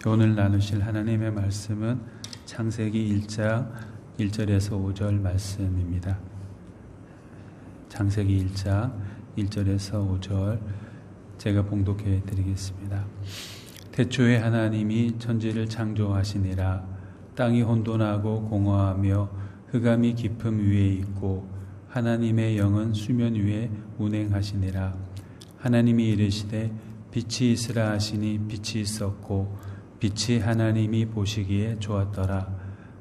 오늘 나누실 하나님의 말씀은 창세기 1장 1절에서 5절 말씀입니다. 창세기 1장 1절에서 5절 제가 봉독해 드리겠습니다. 태초에 하나님이 천지를 창조하시니라. 땅이 혼돈하고 공허하며 흑암이 깊음 위에 있고 하나님의 영은 수면 위에 운행하시니라. 하나님이 이르시되 빛이 있으라 하시니 빛이 있었고 빛이 하나님이 보시기에 좋았더라.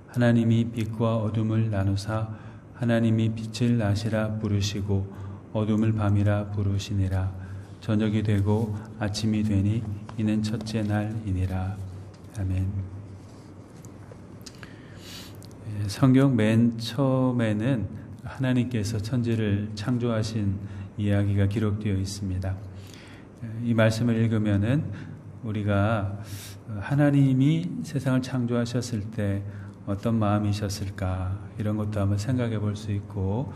하나님이 빛과 어둠을 나누사 하나님이 빛을 낮이라 부르시고 어둠을 밤이라 부르시니라. 저녁이 되고 아침이 되니 이는 첫째 날이니라. 아멘. 성경 맨 처음에는 하나님께서 천지를 창조하신 이야기가 기록되어 있습니다. 이 말씀을 읽으면은 우리가 하나님이 세상을 창조하셨을 때 어떤 마음이셨을까 이런 것도 한번 생각해 볼 수 있고,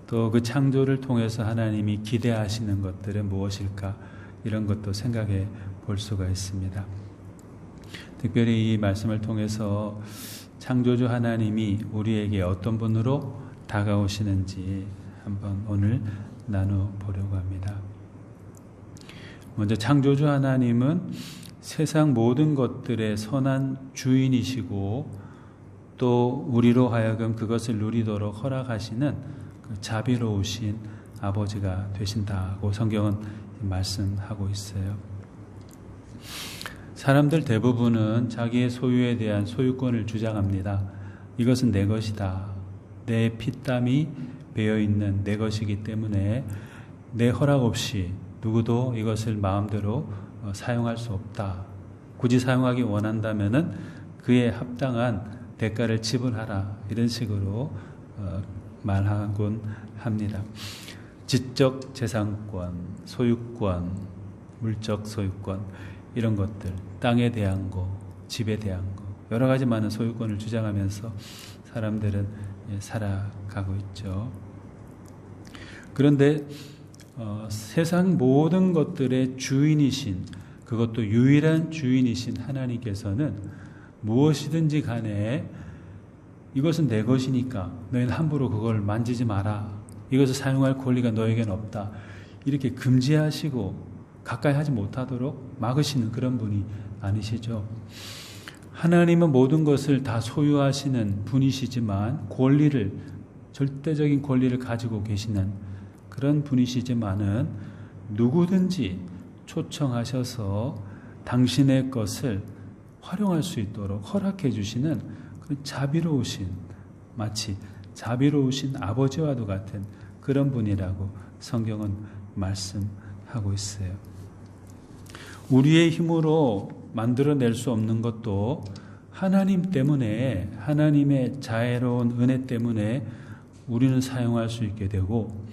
또 그 창조를 통해서 하나님이 기대하시는 것들은 무엇일까 이런 것도 생각해 볼 수가 있습니다. 특별히 이 말씀을 통해서 창조주 하나님이 우리에게 어떤 분으로 다가오시는지 한번 오늘 나눠보려고 합니다. 먼저 창조주 하나님은 세상 모든 것들의 선한 주인이시고 또 우리로 하여금 그것을 누리도록 허락하시는 그 자비로우신 아버지가 되신다고 성경은 말씀하고 있어요. 사람들 대부분은 자기의 소유에 대한 소유권을 주장합니다. 이것은 내 것이다. 내 피땀이 배어있는 내 것이기 때문에 내 허락 없이 누구도 이것을 마음대로 사용할 수 없다. 굳이 사용하기 원한다면은 그에 합당한 대가를 지불하라. 이런 식으로 말하곤 합니다. 지적 재산권, 소유권, 물적 소유권 이런 것들, 땅에 대한 거, 집에 대한 거 여러 가지 많은 소유권을 주장하면서 사람들은 살아가고 있죠. 그런데 세상 모든 것들의 주인이신, 그것도 유일한 주인이신 하나님께서는 무엇이든지 간에 이것은 내 것이니까 너희는 함부로 그걸 만지지 마라. 이것을 사용할 권리가 너에게는 없다. 이렇게 금지하시고 가까이 하지 못하도록 막으시는 그런 분이 아니시죠. 하나님은 모든 것을 다 소유하시는 분이시지만 절대적인 권리를 가지고 계시는 그런 분이시지만은 누구든지 초청하셔서 당신의 것을 활용할 수 있도록 허락해 주시는 그 마치 자비로우신 아버지와도 같은 그런 분이라고 성경은 말씀하고 있어요. 우리의 힘으로 만들어낼 수 없는 것도 하나님 때문에, 하나님의 자애로운 은혜 때문에 우리는 사용할 수 있게 되고,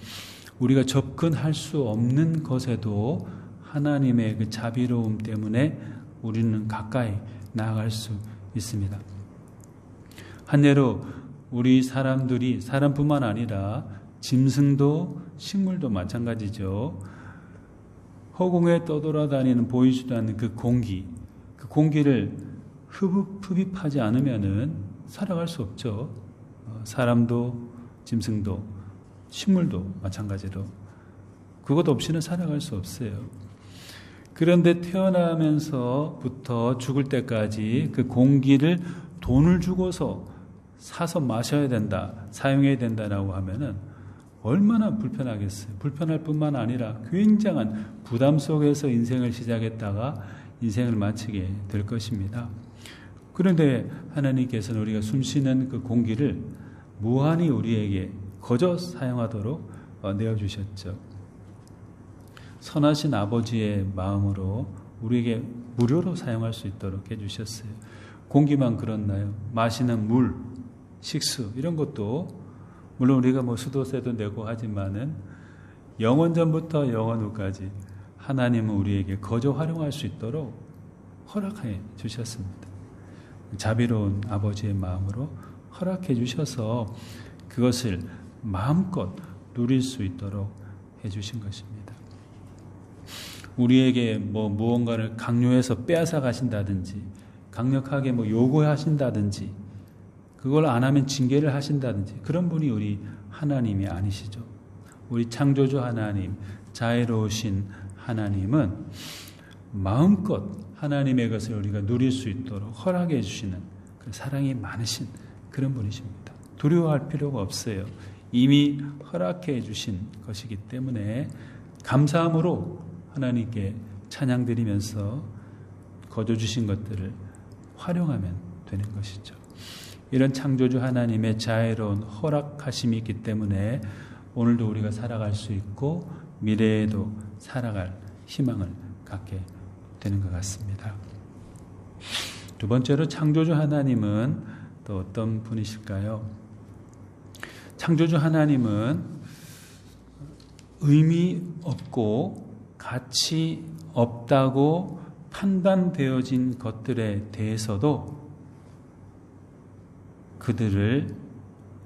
우리가 접근할 수 없는 것에도 하나님의 그 자비로움 때문에 우리는 가까이 나아갈 수 있습니다. 한 예로 우리 사람뿐만 아니라 짐승도 식물도 마찬가지죠. 허공에 떠돌아다니는 보이지도 않는 그 공기를 흡입하지 않으면은 살아갈 수 없죠. 사람도 짐승도 식물도 마찬가지로 그것 없이는 살아갈 수 없어요. 그런데 태어나면서부터 죽을 때까지 그 공기를 돈을 주고서 사서 마셔야 된다, 사용해야 된다라고 하면은 얼마나 불편하겠어요. 불편할 뿐만 아니라 굉장한 부담 속에서 인생을 시작했다가 인생을 마치게 될 것입니다. 그런데 하나님께서는 우리가 숨쉬는 그 공기를 무한히 우리에게 거저 사용하도록 내어주셨죠. 선하신 아버지의 마음으로 우리에게 무료로 사용할 수 있도록 해주셨어요. 공기만 그렇나요? 마시는 물, 식수 이런 것도 물론 우리가 수도세도 내고 하지만은 영원전부터 영원 후까지 하나님은 우리에게 거저 활용할 수 있도록 허락해 주셨습니다. 자비로운 아버지의 마음으로 허락해 주셔서 그것을 마음껏 누릴 수 있도록 해주신 것입니다. 우리에게 무언가를 강요해서 빼앗아 가신다든지 강력하게 요구하신다든지 그걸 안 하면 징계를 하신다든지 그런 분이 우리 하나님이 아니시죠. 우리 창조주 하나님, 자애로우신 하나님은 마음껏 하나님의 것을 우리가 누릴 수 있도록 허락해 주시는 그 사랑이 많으신 그런 분이십니다. 두려워할 필요가 없어요. 이미 허락해 주신 것이기 때문에 감사함으로 하나님께 찬양드리면서 거둬주신 것들을 활용하면 되는 것이죠. 이런 창조주 하나님의 자애로운 허락하심이 있기 때문에 오늘도 우리가 살아갈 수 있고 미래에도 살아갈 희망을 갖게 되는 것 같습니다. 두 번째로 창조주 하나님은 또 어떤 분이실까요? 창조주 하나님은 의미 없고 가치 없다고 판단되어진 것들에 대해서도 그들을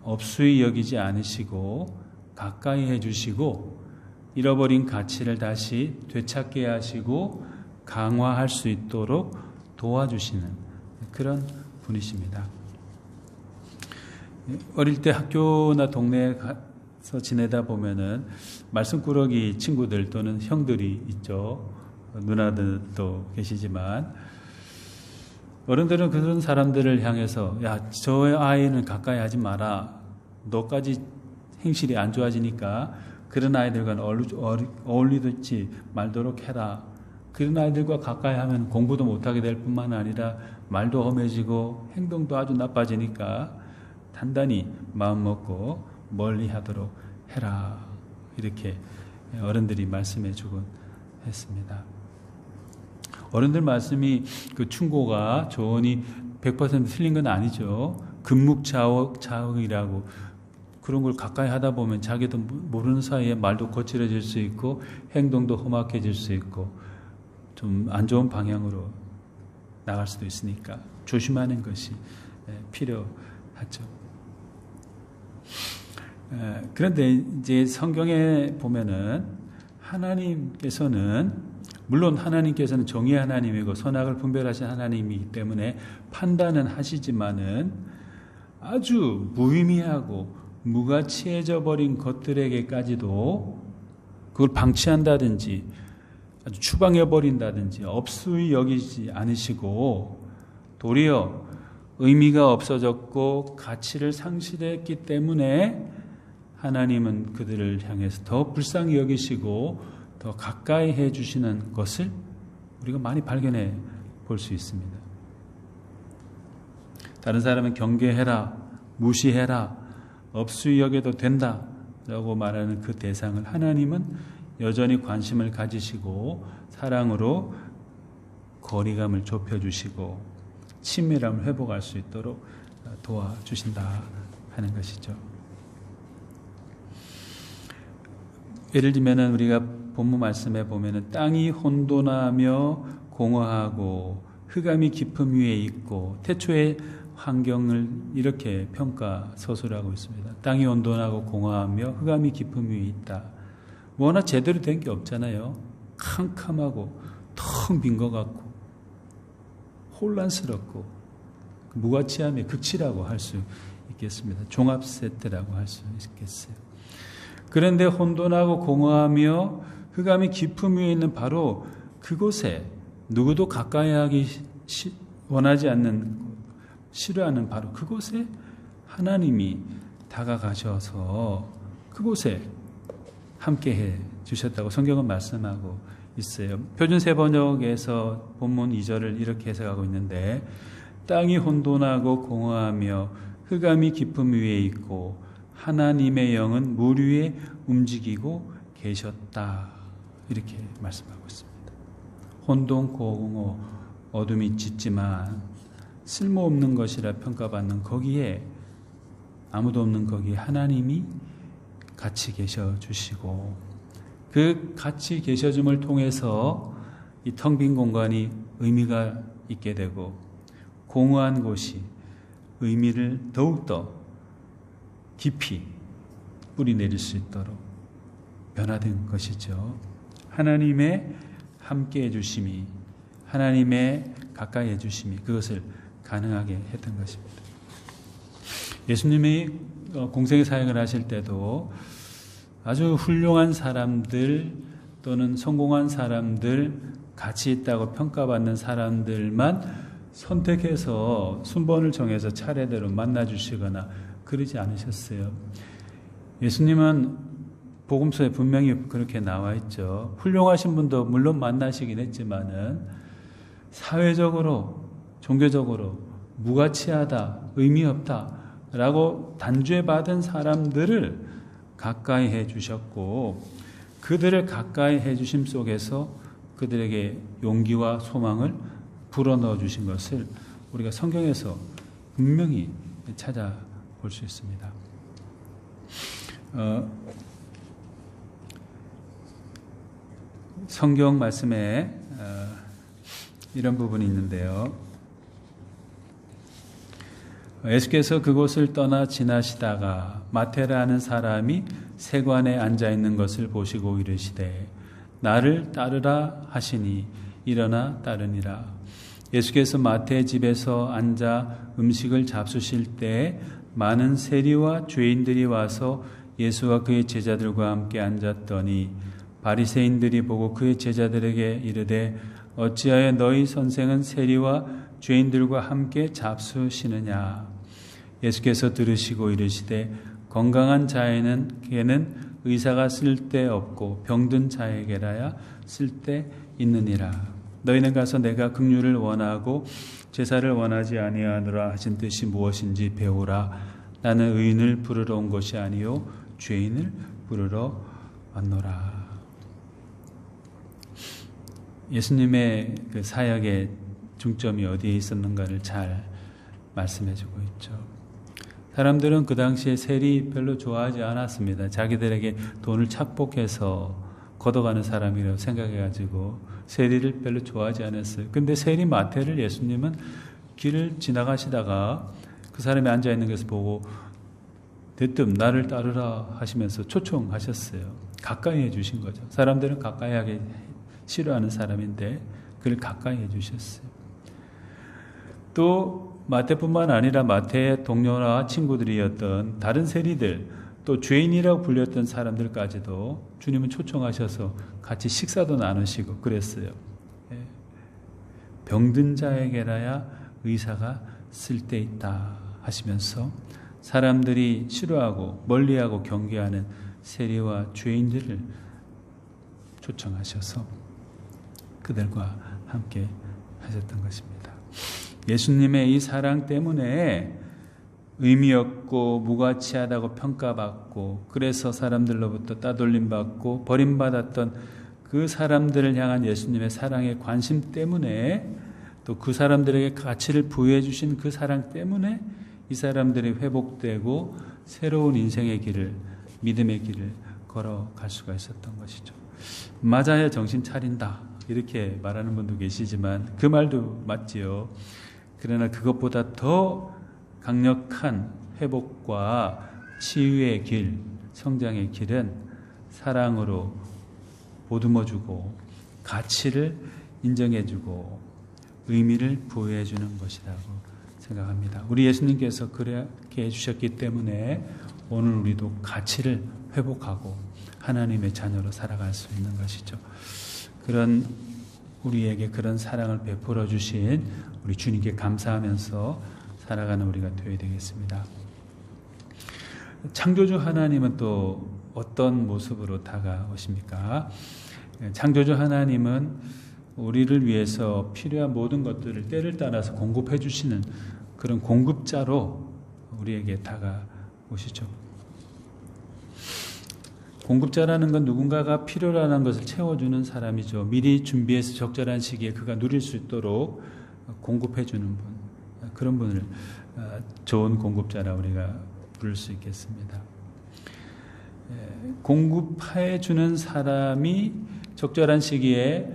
업수히 여기지 않으시고 가까이 해주시고 잃어버린 가치를 다시 되찾게 하시고 강화할 수 있도록 도와주시는 그런 분이십니다. 어릴 때 학교나 동네에 가서 지내다 보면은 말썽꾸러기 친구들 또는 형들이 있죠. 누나들도 계시지만 어른들은 그런 사람들을 향해서 야, 저 아이는 가까이 하지 마라. 너까지 행실이 안 좋아지니까 그런 아이들과는 어울리듯이 말도록 해라. 그런 아이들과 가까이 하면 공부도 못하게 될 뿐만 아니라 말도 험해지고 행동도 아주 나빠지니까 단단히 마음 먹고 멀리 하도록 해라. 이렇게 어른들이 말씀해 주곤 했습니다. 어른들 말씀이 그 충고가 조언이 100% 틀린 건 아니죠. 금묵자옥이라고 그런 걸 가까이 하다 보면 자기도 모르는 사이에 말도 거칠어질 수 있고 행동도 험악해질 수 있고 좀 안 좋은 방향으로 나갈 수도 있으니까 조심하는 것이 필요하죠. 그런데 이제 성경에 보면은 하나님께서는 물론 하나님께서는 정의의 하나님이고 선악을 분별하신 하나님이기 때문에 판단은 하시지만은 아주 무의미하고 무가치해져 버린 것들에게까지도 그걸 방치한다든지 아주 추방해 버린다든지 업수히 여기지 않으시고 도리어 의미가 없어졌고 가치를 상실했기 때문에 하나님은 그들을 향해서 더 불쌍히 여기시고 더 가까이 해주시는 것을 우리가 많이 발견해 볼 수 있습니다. 다른 사람은 경계해라, 무시해라, 업수히 여겨도 된다 라고 말하는 그 대상을 하나님은 여전히 관심을 가지시고 사랑으로 거리감을 좁혀주시고 친밀함을 회복할 수 있도록 도와주신다 하는 것이죠. 예를 들면 우리가 본문 말씀에 보면은 땅이 혼돈하며 공허하고 흑암이 깊음 위에 있고 태초의 환경을 이렇게 평가 서술하고 있습니다. 땅이 혼돈하고 공허하며 흑암이 깊음 위에 있다. 뭐 하나 제대로 된 게 없잖아요. 캄캄하고 텅 빈 것 같고 혼란스럽고 무가치함의 극치라고 할 수 있겠습니다. 종합 세트라고 할 수 있겠어요. 그런데 혼돈하고 공허하며 흑암이 깊음 위에 있는 바로 그곳에 누구도 가까이 하기 원하지 않는 싫어하는 바로 그곳에 하나님이 다가가셔서 그곳에 함께해 주셨다고 성경은 말씀하고 있어요. 표준세 번역에서 본문 2절을 이렇게 해석하고 있는데 땅이 혼돈하고 공허하며 흑암이 깊음 위에 있고 하나님의 영은 물 위에 움직이고 계셨다. 이렇게 말씀하고 있습니다. 혼돈, 공허, 어둠이 짙지만 쓸모없는 것이라 평가받는 거기에 아무도 없는 거기에 하나님이 같이 계셔 주시고 그 같이 계셔줌을 통해서 이 텅 빈 공간이 의미가 있게 되고 공허한 곳이 의미를 더욱더 깊이 뿌리 내릴 수 있도록 변화된 것이죠. 하나님의 함께 해주심이 하나님의 가까이 해주심이 그것을 가능하게 했던 것입니다. 예수님이 공생의 사역을 하실 때도 아주 훌륭한 사람들 또는 성공한 사람들, 가치 있다고 평가받는 사람들만 선택해서 순번을 정해서 차례대로 만나주시거나 그러지 않으셨어요. 예수님은 복음서에 분명히 그렇게 나와 있죠. 훌륭하신 분도 물론 만나시긴 했지만은 사회적으로, 종교적으로 무가치하다, 의미 없다라고 단죄받은 사람들을 가까이 해주셨고, 그들을 가까이 해주심 속에서 그들에게 용기와 소망을 불어넣어 주신 것을 우리가 성경에서 분명히 찾아볼 수 있습니다. 성경 말씀에 이런 부분이 있는데요. 예수께서 그곳을 떠나 지나시다가 마태라는 사람이 세관에 앉아 있는 것을 보시고 이르시되 나를 따르라 하시니 일어나 따르니라. 예수께서 마태의 집에서 앉아 음식을 잡수실 때 많은 세리와 죄인들이 와서 예수와 그의 제자들과 함께 앉았더니 바리새인들이 보고 그의 제자들에게 이르되 어찌하여 너희 선생은 세리와 죄인들과 함께 잡수시느냐. 예수께서 들으시고 이르시되 건강한 자에게는 의사가 쓸데없고 병든 자에게라야 쓸데있느니라. 너희는 가서 내가 긍휼을 원하고 제사를 원하지 아니하노라 하신 뜻이 무엇인지 배우라. 나는 의인을 부르러 온 것이 아니요 죄인을 부르러 왔노라. 예수님의 그 사역의 중점이 어디에 있었는가를 잘 말씀해주고 있죠. 사람들은 그 당시에 세리 별로 좋아하지 않았습니다. 자기들에게 돈을 착복해서 걷어가는 사람이라고 생각해가지고 세리를 별로 좋아하지 않았어요. 근데 세리 마태를 예수님은 길을 지나가시다가 그 사람이 앉아있는 것을 보고 대뜸 나를 따르라 하시면서 초청하셨어요. 가까이 해주신 거죠. 사람들은 가까이 하기 싫어하는 사람인데 그를 가까이 해주셨어요. 또 마태뿐만 아니라 마태의 동료나 친구들이었던 다른 세리들, 또 죄인이라고 불렸던 사람들까지도 주님은 초청하셔서 같이 식사도 나누시고 그랬어요. 병든 자에게라야 의사가 쓸데있다 하시면서 사람들이 싫어하고 멀리하고 경계하는 세리와 죄인들을 초청하셔서 그들과 함께 하셨던 것입니다. 예수님의 이 사랑 때문에 의미 없고 무가치하다고 평가받고 그래서 사람들로부터 따돌림받고 버림받았던 그 사람들을 향한 예수님의 사랑의 관심 때문에 또 그 사람들에게 가치를 부여해 주신 그 사랑 때문에 이 사람들이 회복되고 새로운 인생의 길을, 믿음의 길을 걸어갈 수가 있었던 것이죠. 맞아야 정신 차린다 이렇게 말하는 분도 계시지만 그 말도 맞지요. 그러나 그것보다 더 강력한 회복과 치유의 길, 성장의 길은 사랑으로 보듬어주고 가치를 인정해주고 의미를 부여해주는 것이라고 생각합니다. 우리 예수님께서 그렇게 해주셨기 때문에 오늘 우리도 가치를 회복하고 하나님의 자녀로 살아갈 수 있는 것이죠. 그런 우리에게 그런 사랑을 베풀어 주신 우리 주님께 감사하면서 살아가는 우리가 되어야 되겠습니다. 창조주 하나님은 또 어떤 모습으로 다가오십니까? 창조주 하나님은 우리를 위해서 필요한 모든 것들을 때를 따라서 공급해 주시는 그런 공급자로 우리에게 다가오시죠. 공급자라는 건 누군가가 필요로 하는 것을 채워주는 사람이죠. 미리 준비해서 적절한 시기에 그가 누릴 수 있도록 공급해 주는 분, 그런 분을 좋은 공급자라 우리가 부를 수 있겠습니다. 공급해 주는 사람이 적절한 시기에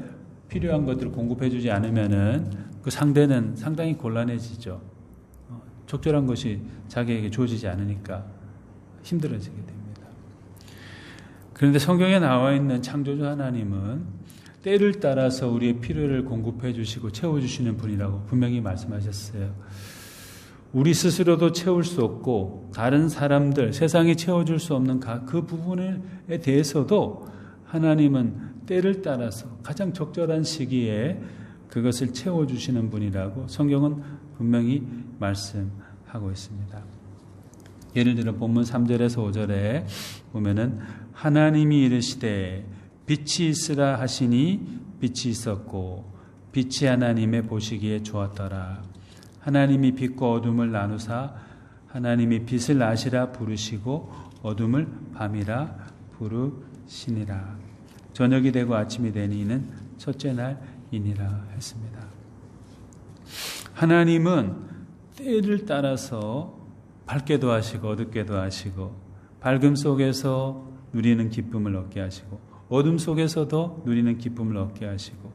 필요한 것들을 공급해 주지 않으면은 그 상대는 상당히 곤란해지죠. 적절한 것이 자기에게 주어지지 않으니까 힘들어지게 됩니다. 그런데 성경에 나와 있는 창조주 하나님은 때를 따라서 우리의 필요를 공급해 주시고 채워주시는 분이라고 분명히 말씀하셨어요. 우리 스스로도 채울 수 없고 다른 사람들, 세상이 채워줄 수 없는 그 부분에 대해서도 하나님은 때를 따라서 가장 적절한 시기에 그것을 채워주시는 분이라고 성경은 분명히 말씀하고 있습니다. 예를 들어 본문 3절에서 5절에 보면은 하나님이 이르시되 빛이 있으라 하시니 빛이 있었고 빛이 하나님의 보시기에 좋았더라. 하나님이 빛과 어둠을 나누사 하나님이 빛을 낮이라 부르시고 어둠을 밤이라 부르시니라. 저녁이 되고 아침이 되니 이는 첫째 날이니라 했습니다. 하나님은 때를 따라서 밝게도 하시고 어둡게도 하시고 밝음 속에서 누리는 기쁨을 얻게 하시고 어둠 속에서도 누리는 기쁨을 얻게 하시고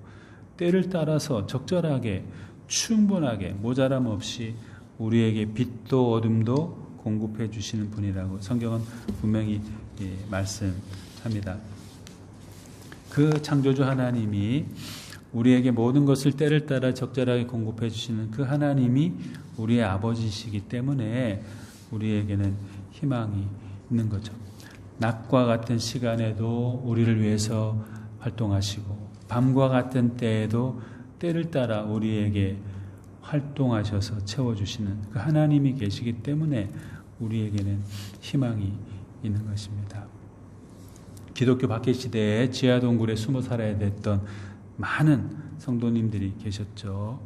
때를 따라서 적절하게 충분하게 모자람 없이 우리에게 빛도 어둠도 공급해 주시는 분이라고 성경은 분명히 말씀합니다. 그 창조주 하나님이 우리에게 모든 것을 때를 따라 적절하게 공급해 주시는 그 하나님이 우리의 아버지시기 때문에 우리에게는 희망이 있는 거죠. 낮과 같은 시간에도 우리를 위해서 활동하시고 밤과 같은 때에도 때를 따라 우리에게 활동하셔서 채워주시는 그 하나님이 계시기 때문에 우리에게는 희망이 있는 것입니다. 기독교 박해시대에 지하동굴에 숨어 살아야 됐던 많은 성도님들이 계셨죠.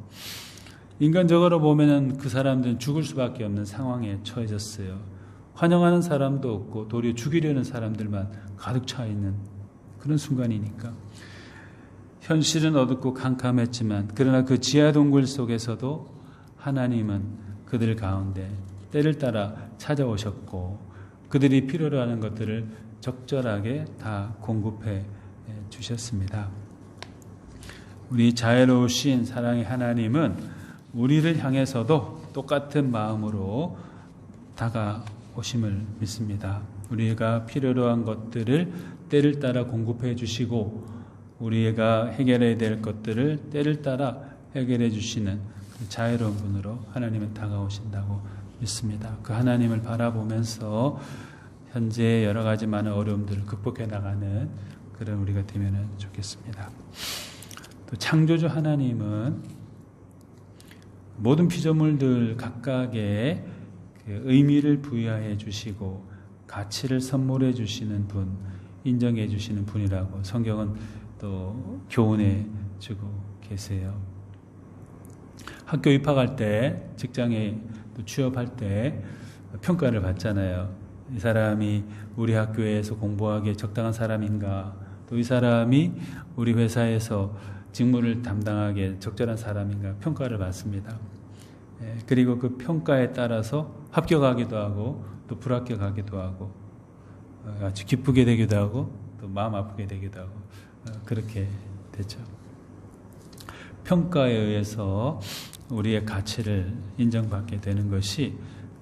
인간적으로 보면 그 사람들은 죽을 수밖에 없는 상황에 처해졌어요. 환영하는 사람도 없고 도리어 죽이려는 사람들만 가득 차 있는 그런 순간이니까 현실은 어둡고 캄캄했지만 그러나 그 지하동굴 속에서도 하나님은 그들 가운데 때를 따라 찾아오셨고 그들이 필요로 하는 것들을 적절하게 다 공급해 주셨습니다. 우리 자애로우신 사랑의 하나님은 우리를 향해서도 똑같은 마음으로 다가오심을 믿습니다. 우리가 필요로 한 것들을 때를 따라 공급해 주시고 우리가 해결해야 될 것들을 때를 따라 해결해 주시는 그 자애로운 분으로 하나님은 다가오신다고 믿습니다. 그 하나님을 바라보면서 현재 여러 가지 많은 어려움들을 극복해 나가는 그런 우리가 되면 좋겠습니다. 또 창조주 하나님은 모든 피조물들 각각의 그 의미를 부여해 주시고 가치를 선물해 주시는 분, 인정해 주시는 분이라고 성경은 또 교훈해 주고 계세요. 학교 입학할 때, 직장에 취업할 때 평가를 받잖아요. 이 사람이 우리 학교에서 공부하기에 적당한 사람인가, 또 이 사람이 우리 회사에서 직무를 담당하기에 적절한 사람인가 평가를 받습니다. 그리고 그 평가에 따라서 합격하기도 하고 또 불합격하기도 하고 아주 기쁘게 되기도 하고 또 마음 아프게 되기도 하고 그렇게 되죠. 평가에 의해서 우리의 가치를 인정받게 되는 것이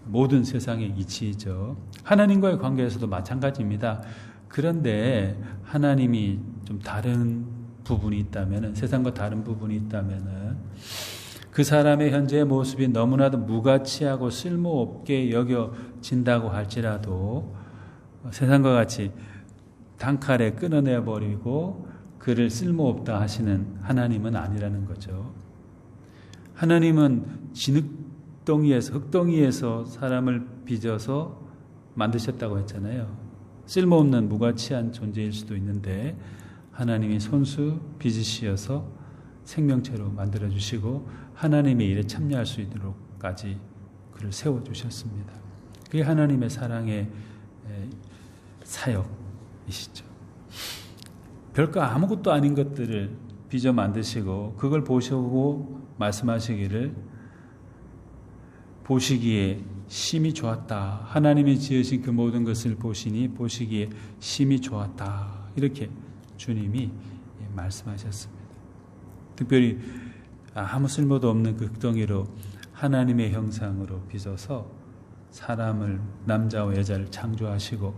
모든 세상의 이치이죠. 하나님과의 관계에서도 마찬가지입니다. 그런데 하나님이 좀 다른 부분이 있다면, 세상과 다른 부분이 있다면 그 사람의 현재의 모습이 너무나도 무가치하고 쓸모없게 여겨진다고 할지라도 세상과 같이 단칼에 끊어내버리고 그를 쓸모없다 하시는 하나님은 아니라는 거죠. 하나님은 흙덩이에서 사람을 빚어서 만드셨다고 했잖아요. 쓸모없는 무가치한 존재일 수도 있는데 하나님이 손수 빚으시어서 생명체로 만들어주시고 하나님의 일에 참여할 수 있도록까지 그를 세워주셨습니다. 그게 하나님의 사랑의 사역이시죠. 별거 아무것도 아닌 것들을 빚어 만드시고 그걸 보시고 말씀하시기를 보시기에 심히 좋았다. 하나님이 지으신 그 모든 것을 보시기에 심히 좋았다. 이렇게 주님이 말씀하셨습니다. 특별히 아무 쓸모도 없는 그 흙덩이로 하나님의 형상으로 빚어서 사람을, 남자와 여자를 창조하시고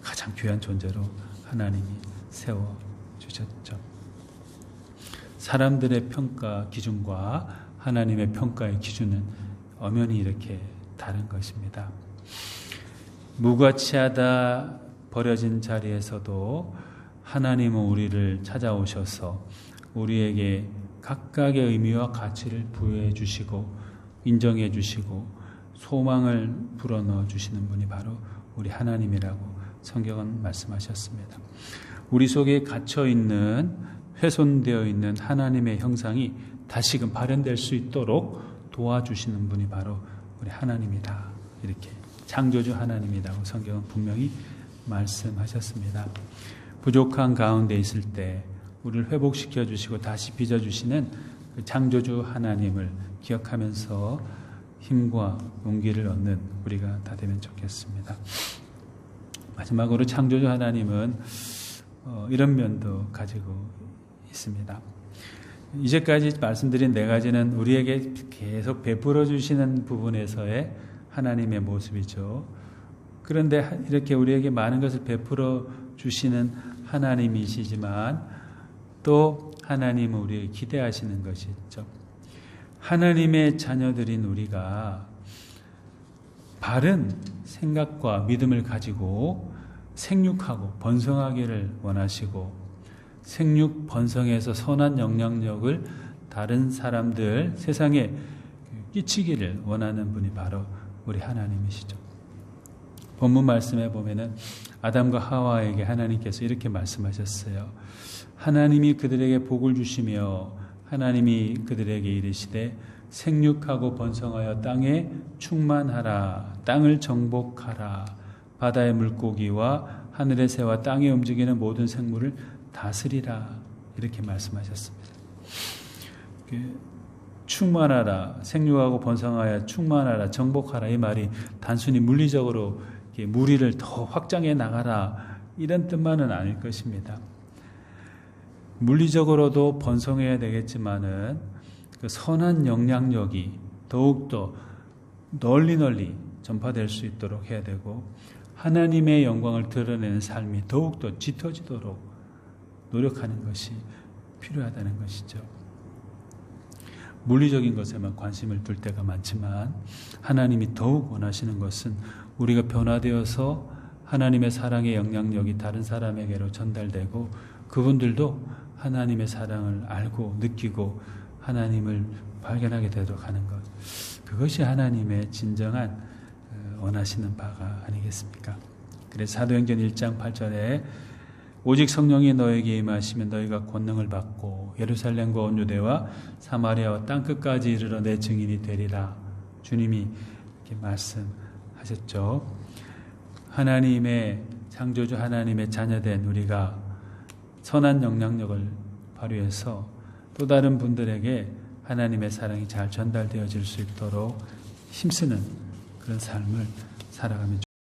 가장 귀한 존재로 하나님이 세워주셨죠. 사람들의 평가 기준과 하나님의 평가의 기준은 엄연히 이렇게 다른 것입니다. 무가치하다 버려진 자리에서도 하나님은 우리를 찾아오셔서 우리에게 각각의 의미와 가치를 부여해 주시고 인정해 주시고 소망을 불어넣어 주시는 분이 바로 우리 하나님이라고 성경은 말씀하셨습니다. 우리 속에 갇혀있는 훼손되어 있는 하나님의 형상이 다시금 발현될 수 있도록 도와주시는 분이 바로 우리 하나님이다. 이렇게 창조주 하나님이라고 성경은 분명히 말씀하셨습니다. 부족한 가운데 있을 때 우리를 회복시켜 주시고 다시 빚어주시는 그 창조주 하나님을 기억하면서 힘과 용기를 얻는 우리가 다 되면 좋겠습니다. 마지막으로 창조주 하나님은 이런 면도 가지고 있습니다. 이제까지 말씀드린 네 가지는 우리에게 계속 베풀어 주시는 부분에서의 하나님의 모습이죠. 그런데 이렇게 우리에게 많은 것을 베풀어 주시는 하나님이시지만 또 하나님은 우리에게 기대하시는 것이 있죠. 하나님의 자녀들인 우리가 바른 생각과 믿음을 가지고 생육하고 번성하기를 원하시고 생육 번성해서 선한 영향력을 다른 사람들 세상에 끼치기를 원하는 분이 바로 우리 하나님이시죠. 본문 말씀에 보면은 아담과 하와에게 하나님께서 이렇게 말씀하셨어요. 하나님이 그들에게 복을 주시며 하나님이 그들에게 이르시되 생육하고 번성하여 땅에 충만하라. 땅을 정복하라. 바다의 물고기와 하늘의 새와 땅에 움직이는 모든 생물을 다스리라. 이렇게 말씀하셨습니다. 충만하라. 생육하고 번성하여 충만하라. 정복하라. 이 말이 단순히 물리적으로 무리를 더 확장해 나가라. 이런 뜻만은 아닐 것입니다. 물리적으로도 번성해야 되겠지만은 그 선한 영향력이 더욱더 널리 전파될 수 있도록 해야 되고 하나님의 영광을 드러내는 삶이 더욱더 짙어지도록 노력하는 것이 필요하다는 것이죠. 물리적인 것에만 관심을 둘 때가 많지만 하나님이 더욱 원하시는 것은 우리가 변화되어서 하나님의 사랑의 영향력이 다른 사람에게로 전달되고 그분들도 하나님의 사랑을 알고 느끼고 하나님을 발견하게 되도록 하는 것. 그것이 하나님의 진정한 원하시는 바가 아니겠습니까? 그래서 사도행전 1장 8절에 오직 성령이 너에게 임하시면 너희가 권능을 받고 예루살렘과 온 유대와 사마리아와 땅끝까지 이르러 내 증인이 되리라. 주님이 이렇게 말씀하셨죠. 하나님의 창조주 하나님의 자녀된 우리가 선한 영향력을 발휘해서 또 다른 분들에게 하나님의 사랑이 잘 전달되어질 수 있도록 힘쓰는 그런 삶을 살아가면